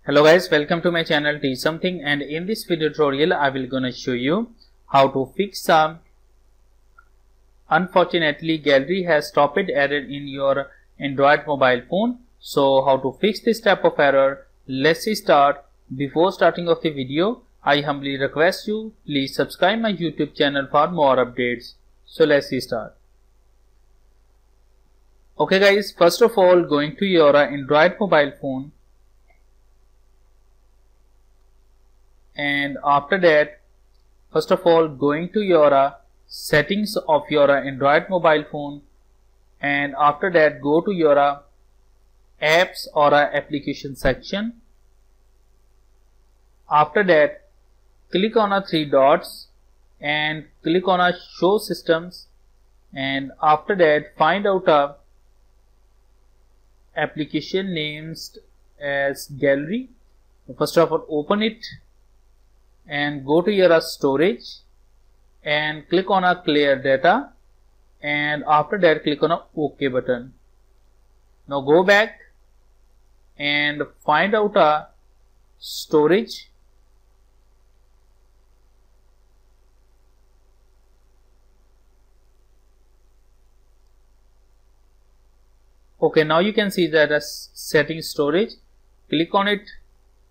Hello guys, welcome to my channel Teach Something, and in this video tutorial I will gonna show you how to fix some unfortunately gallery has stopped error in your Android mobile phone. So how to fix this type of error? Let's start. Before starting of the video, I humbly request you please subscribe my YouTube channel for more updates. So let's start. Okay guys, first of all going to your Android mobile phone, and after that first of all going to your settings of your Android mobile phone, and after that go to your apps or application section. After that click on three dots and click on show systems, and after that find out a application named as gallery. First of all open it and go to your storage and click on clear data, and after that click on OK button. Now go back and find out a storage, okay, now you can see that as setting storage. Click on it,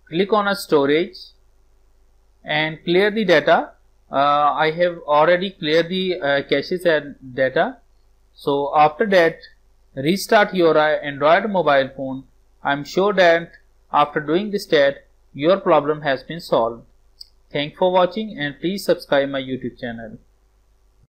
click on a storage and clear the data. I have already cleared the caches and data. So after that restart your Android mobile phone. I'm sure that after doing this step your problem has been solved. Thanks for watching and please subscribe my YouTube channel.